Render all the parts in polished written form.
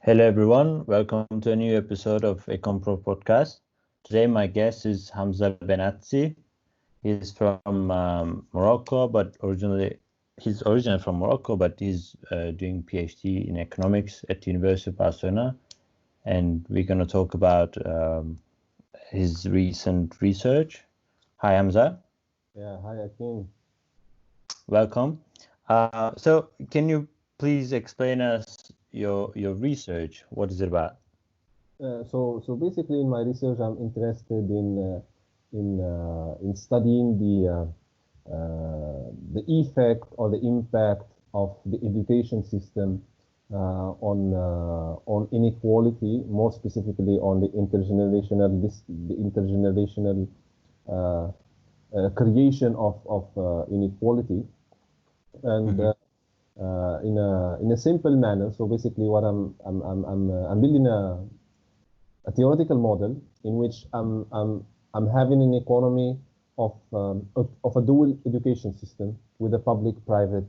Hello everyone, welcome to a new episode of Econ Prof.Podcast. Today my guest is Hamza Benazzi. He's from Morocco, but he's originally from Morocco, but he's doing PhD in economics at the University of Barcelona. And we're going to talk about his recent research. Hi Hamza. Yeah, hi Akin. Welcome. So can you please explain us your research? What is it about? So basically, in my research, I'm interested in studying the effect or the impact of the education system on inequality, more specifically on the intergenerational creation of inequality, and in a simple manner. So basically, what I'm building a theoretical model in which I'm having an economy of a dual education system with a public-private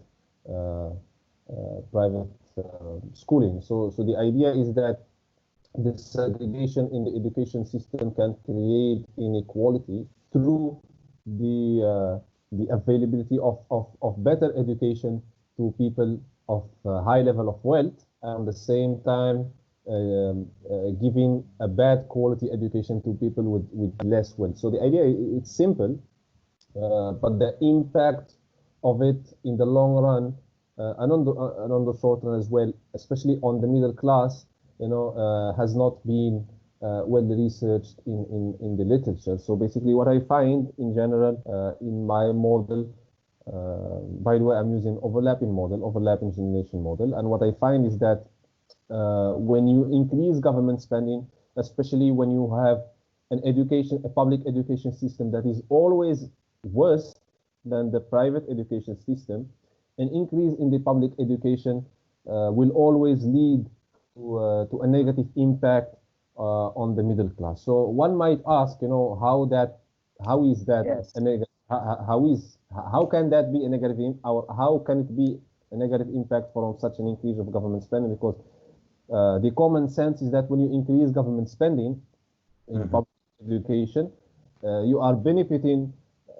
schooling. So the idea is that the segregation in the education system can create inequality through the availability of better education to people of high level of wealth, and at the same time giving a bad quality education to people with less wealth. So the idea, it's simple, but the impact of it in the long run and on the short run as well, especially on the middle class, has not been well researched in the literature. So basically what I find in general in my model, by the way, I'm using overlapping generation model, and what I find is that when you increase government spending, especially when you have a public education system that is always worse than the private education system, an increase in the public education will always lead to a negative impact on the middle class. So one might ask, how is that Yes. how can that be a negative or how can it be a negative impact from such an increase of government spending? Because the common sense is that when you increase government spending in public education, you are benefiting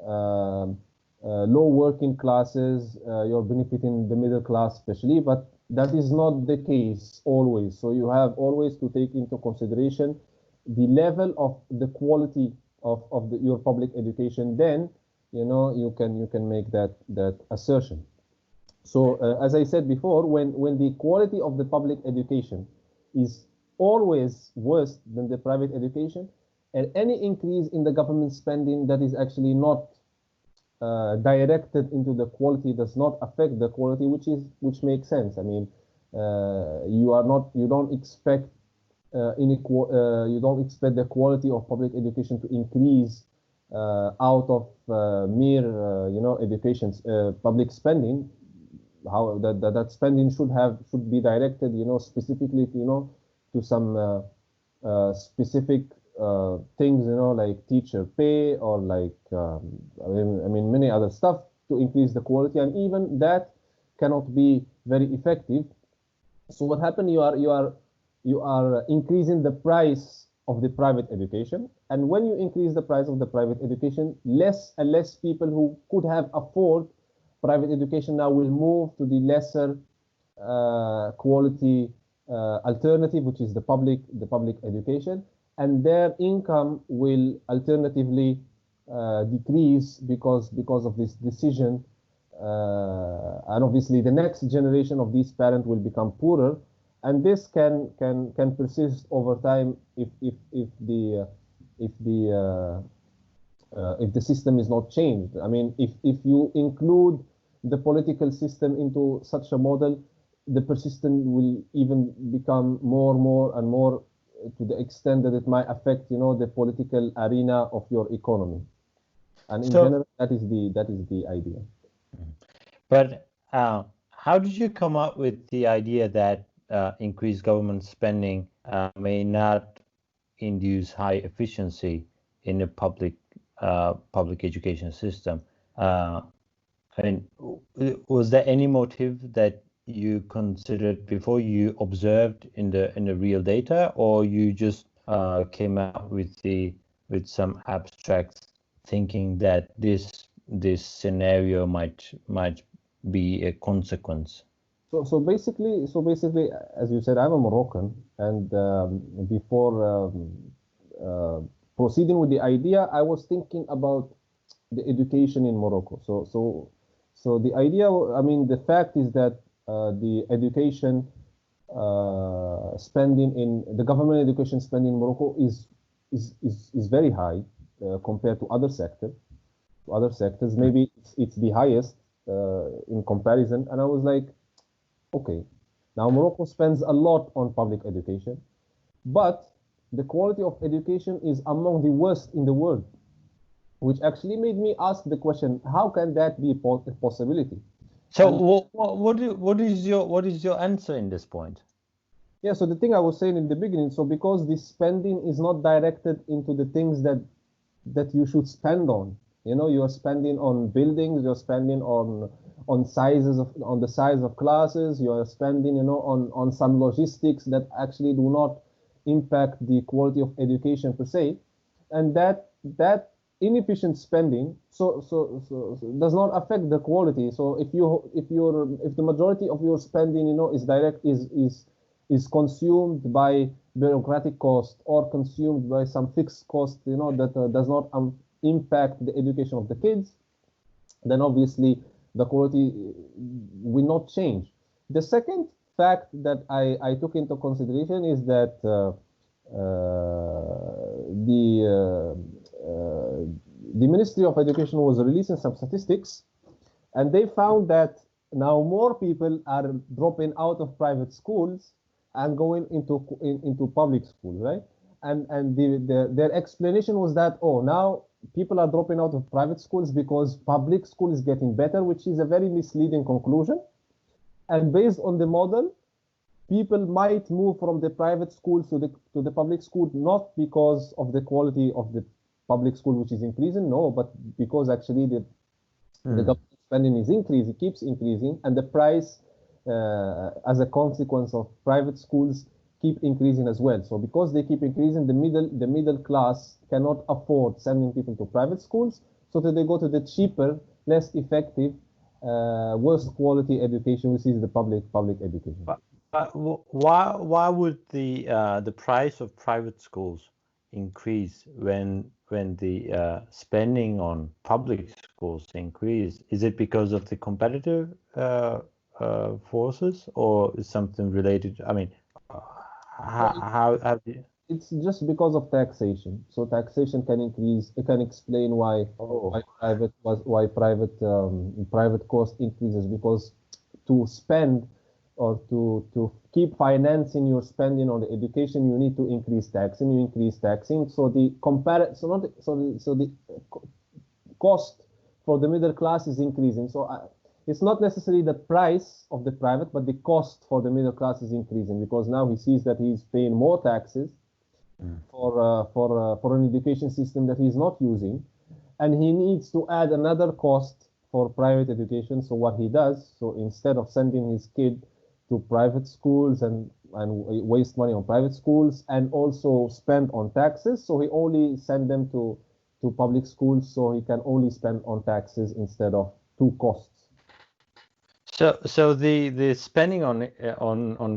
low working classes, you're benefiting the middle class especially, but that is not the case always. So you have always to take into consideration the level of the quality of your public education. Then you can make that assertion. So as I said before, when the quality of the public education is always worse than the private education, and any increase in the government spending that is actually not directed into the quality does not affect the quality, which makes sense. I mean, you don't expect the quality of public education to increase out of mere education public spending. How that spending should be directed specifically to some specific things, like teacher pay or like I mean many other stuff to increase the quality, and even that cannot be very effective. So what happened, you are increasing the price of the private education, and when you increase the price of the private education, less and less people who could have afford private education now will move to the lesser quality alternative, which is the public education, and their income will alternatively decrease because of this decision, and obviously the next generation of these parents will become poorer, and this can persist over time if the system is not changed. I mean, if you include the political system into such a model, the persistence will even become more and more, to the extent that it might affect the political arena of your economy. And in general, that is the idea. But how did you come up with the idea that increased government spending may not induce high efficiency in the public education system? I mean, was there any motive that you considered before you observed in the real data, or you just came up with some abstract thinking that this scenario might be a consequence? So basically, as you said, I'm a Moroccan, and before proceeding with the idea, I was thinking about the education in Morocco. So the idea, I mean, the fact is that the education spending in the government education spending in Morocco is very high compared to other sectors. Maybe it's the highest in comparison. And I was like, okay, now Morocco spends a lot on public education, but the quality of education is among the worst in the world, which actually made me ask the question: how can that be a possibility? So what is your answer in this point? Yeah, so the thing I was saying in the beginning, so because the spending is not directed into the things that you should spend on, you know, you are spending on buildings, you're spending on the size of classes, you are spending, you know, on some logistics that actually do not impact the quality of education per se, and that inefficient spending so does not affect the quality. So if the majority of your spending, you know, is consumed by bureaucratic cost or consumed by some fixed cost, you know, that does not impact the education of the kids, then obviously the quality will not change. The second fact that I took into consideration is that the Ministry of Education was releasing some statistics, and they found that now more people are dropping out of private schools and going into public schools, right? And their explanation was that, oh, now people are dropping out of private schools because public school is getting better, which is a very misleading conclusion. And based on the model, people might move from the private schools to the public school, not because of the quality of the public school, which is increasing, no, but because actually the government spending is increasing, keeps increasing, and the price as a consequence of private schools keep increasing as well. So because they keep increasing, the middle class cannot afford sending people to private schools, so that they go to the cheaper, less effective, worse quality education, which is the public education. But why would the price of private schools increase when the spending on public schools increase? Is it because of the competitive forces, or is something related? I mean, how do you... It's just because of taxation. So taxation can increase. It can explain why private cost increases, because to spend or to keep financing your spending on the education, you need to increase taxing. You increase taxing, so the cost for the middle class is increasing. So it's not necessarily the price of the private, but the cost for the middle class is increasing, because now he sees that he's paying more taxes for an education system that he's not using, and he needs to add another cost for private education. So what he does, so instead of sending his kid to private schools and waste money on private schools and also spend on taxes, so he only send them to public schools, so he can only spend on taxes instead of two costs. So the spending on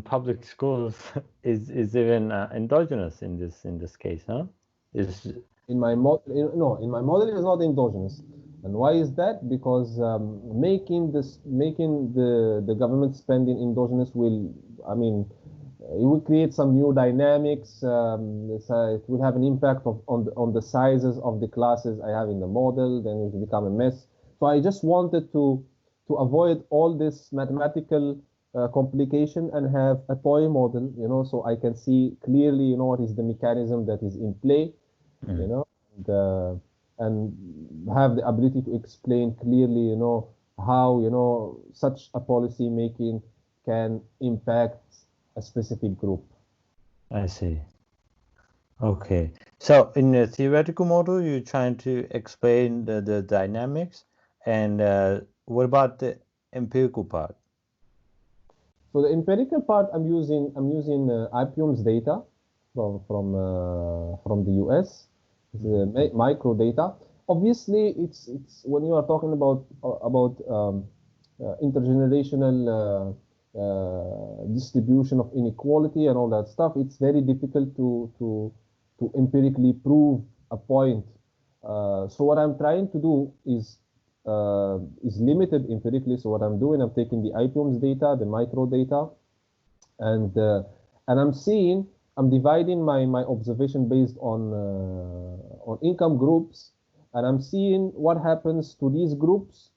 public schools is even endogenous in this case, huh? In my model it is not endogenous. And why is that? Because making the government spending endogenous it will create some new dynamics. It will have an impact on the sizes of the classes I have in the model. Then it will become a mess. So I just wanted to avoid all this mathematical complication and have a toy model, you know, so I can see clearly, you know, what is the mechanism that is in play, you know, and have the ability to explain clearly, you know, how, you know, such a policy making can impact a specific group. I see. Okay. So in the theoretical model, you're trying to explain the dynamics, and what about the empirical part? So the empirical part, I'm using IPOM's data from the US, micro data. Obviously, it's when you are talking about intergenerational distribution of inequality and all that stuff, it's very difficult to empirically prove a point. So what I'm trying to do is limited empirically. So what I'm doing, I'm taking the IPOM's data, the micro data, and I'm dividing my observation based on income groups, and I'm seeing what happens to these groups,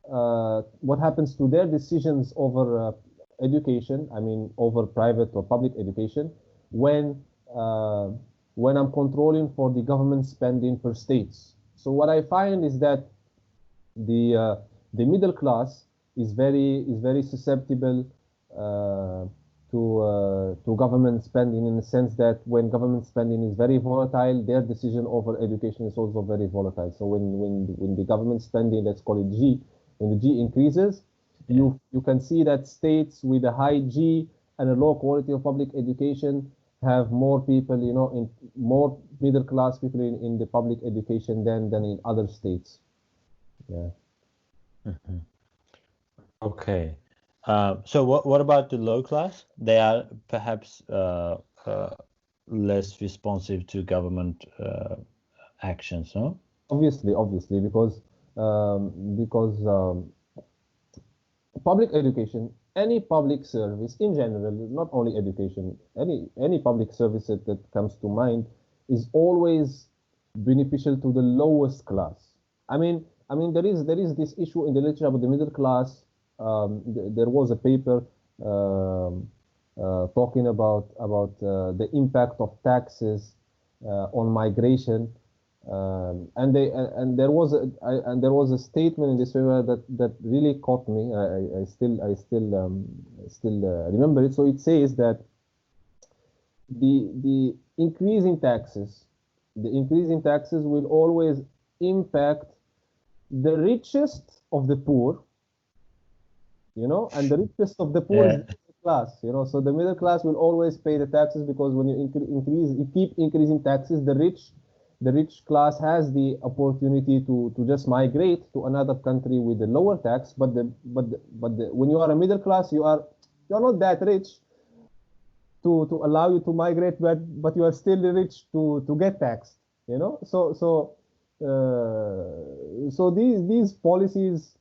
what happens to their decisions over education, I mean over private or public education, when I'm controlling for the government spending per states. So what I find is that the middle class is very susceptible to government spending, in the sense that when government spending is very volatile, their decision over education is also very volatile. So when the government spending, let's call it G, when the G increases, you can see that states with a high G and a low quality of public education have more people, in more middle class people in the public education than in other states. Yeah. Mm-hmm. Okay. So what about the low class? They are perhaps less responsive to government actions, no? Obviously, because public education, any public service in general, not only education, any public service that comes to mind is always beneficial to the lowest class. I mean, there is this issue in the literature about the middle class. There was a paper talking about the impact of taxes on migration, and there was a statement in this paper that really caught me. I still remember it. So it says that the increase in taxes will always impact the richest of the poor, and the richest of the poor is the middle class, so the middle class will always pay the taxes, because when you keep increasing taxes, the rich class has the opportunity to just migrate to another country with a lower tax, but when you are a middle class, you're not that rich to allow you to migrate, but you are still rich to get taxed, so these policies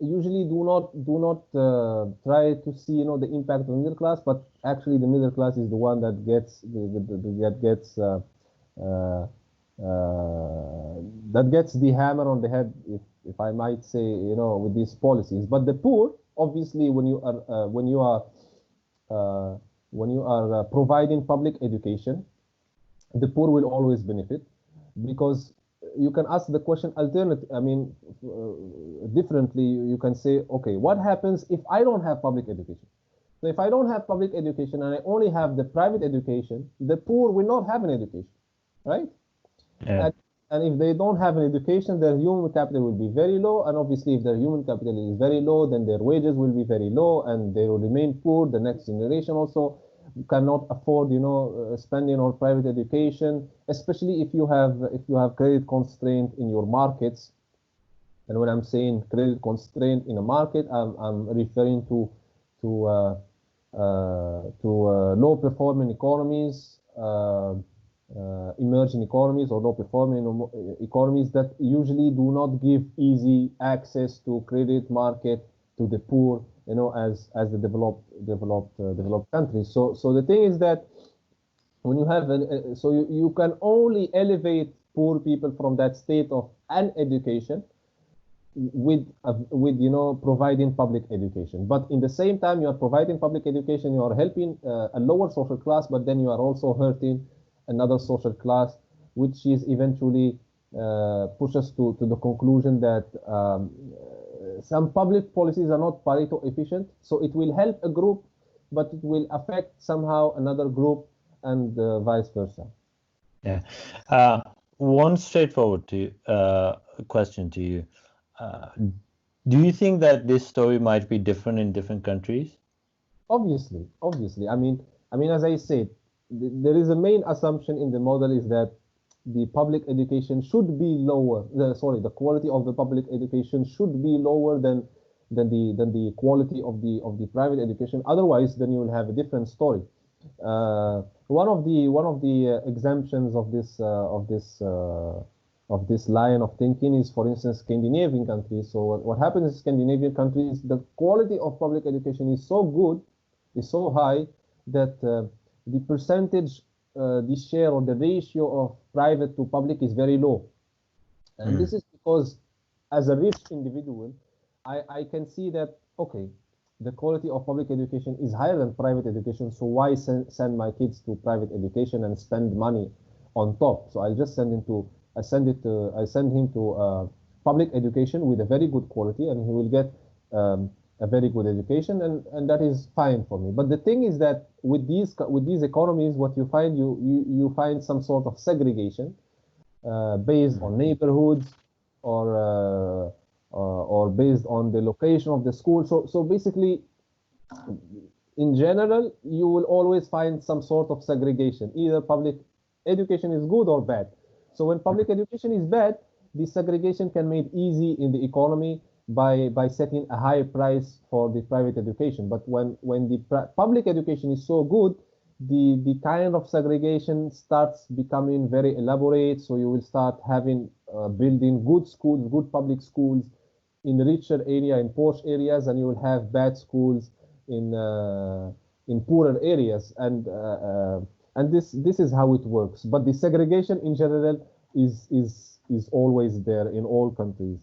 usually do not try to see the impact of the middle class, but actually the middle class is the one that gets the hammer on the head, if I might say, with these policies. But the poor, obviously, when you are providing public education, the poor will always benefit, because you can ask the question differently. You can say, okay, what happens if I don't have public education? So if I don't have public education and I only have the private education, the poor will not have an education, right? Yeah. And if they don't have an education, their human capital will be very low. And obviously, if their human capital is very low, then their wages will be very low, and they will remain poor. The next generation also cannot afford, spending on private education, especially if you have credit constraint in your markets. And when I'm saying credit constraint in a market, I'm referring to low performing economies, emerging economies, or low performing economies that usually do not give easy access to credit market to the poor, as the developed countries. So the thing is that when you have you can only elevate poor people from that state of uneducation with providing public education. But in the same time, you are providing public education, you are helping a lower social class, but then you are also hurting another social class, which is eventually pushes to the conclusion that some public policies are not Pareto efficient. So it will help a group, but it will affect somehow another group, and vice versa. Yeah. One straightforward question to you. Do you think that this story might be different in different countries? Obviously. I mean, as I said, there is a main assumption in the model is that the public education should be lower. The quality of the public education should be lower than the quality of the private education. Otherwise, then you will have a different story. One of the exemptions of this line of thinking is, for instance, Scandinavian countries. So what happens in Scandinavian countries, the quality of public education is so good, is so high that the percentage, the share or the ratio of private to public is very low. And this is because, as a rich individual, I can see that, okay, the quality of public education is higher than private education, so why send my kids to private education and spend money on top? So I'll just send him to public education with a very good quality, and he will get a very good education, and that is fine for me. But the thing is that with these economies, what you find, you find some sort of segregation based on neighborhoods or based on the location of the school. So basically, in general, you will always find some sort of segregation. Either public education is good or bad. So when public education is bad, the segregation can be made easy in the economy by setting a higher price for the private education. But when the public education is so good, the kind of segregation starts becoming very elaborate. So you will start having building good schools, good public schools in richer area, in posh areas, and you will have bad schools in poorer areas, and this is how it works. But the segregation in general is always there in all countries.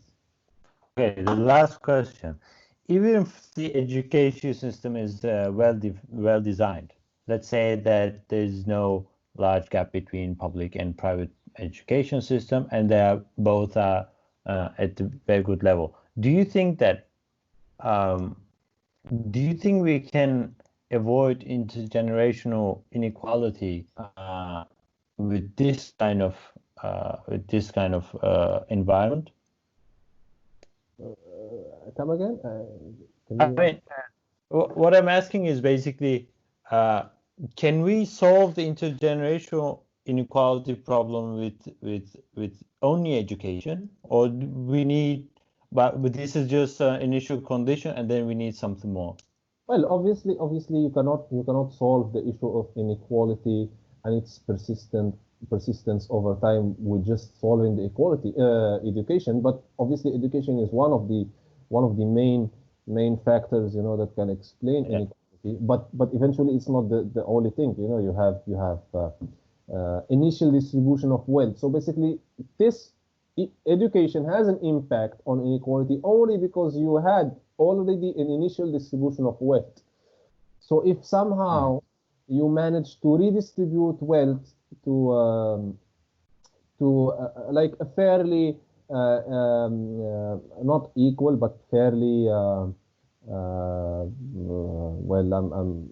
Okay, the last question. Even if the education system is well designed, let's say that there's no large gap between public and private education system, and they are both at a very good level. Do you think we can avoid intergenerational inequality with this kind of environment? Come again? What I'm asking is basically, can we solve the intergenerational inequality problem with only education, or we need? But this is just an initial condition, and then we need something more. Well, obviously, you cannot solve the issue of inequality and its persistence over time with just solving the equality education. But obviously, education is one of the main factors, that can explain inequality. But eventually, it's not the only thing. You have initial distribution of wealth. So basically, this education has an impact on inequality only because you had already an initial distribution of wealth. So if somehow you manage to redistribute wealth to like a fairly not equal but fairly well, I'm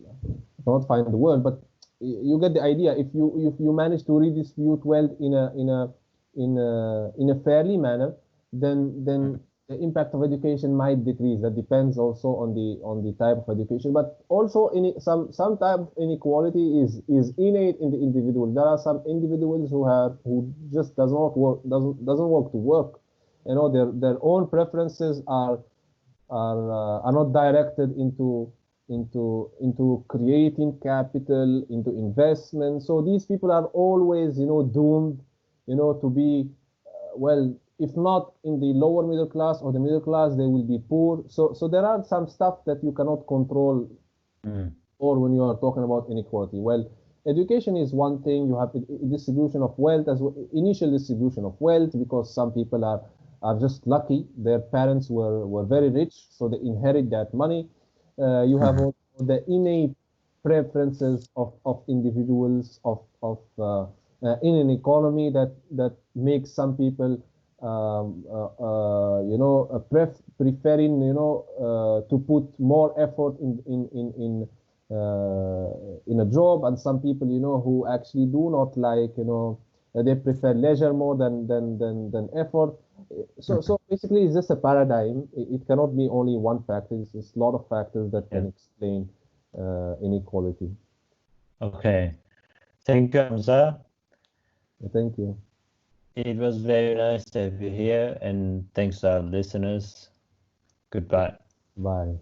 not finding the word, but you get the idea. If you manage to redistribute wealth in a fairly manner, then the impact of education might decrease. That depends also on the type of education, but also some type of inequality is innate in the individual. There are some individuals who just doesn't work to work. Their own preferences are not directed into creating capital, into investment. So these people are always doomed to be well, if not in the lower middle class or the middle class, they will be poor. So there are some stuff that you cannot control or when you are talking about inequality. Well, education is one thing. You have distribution of wealth as well, initial distribution of wealth, because some people are just lucky. Their parents were very rich, so they inherit that money. You have also the innate preferences of individuals in an economy that makes some people preferring to put more effort in a job, and some people who actually do not like they prefer leisure more than effort. So basically it's just a paradigm. It cannot be only one factor. It's a lot of factors that can explain inequality. Okay. Thank you, Hamza. Thank you. It was very nice to have you here, and thanks to our listeners. Goodbye. Bye.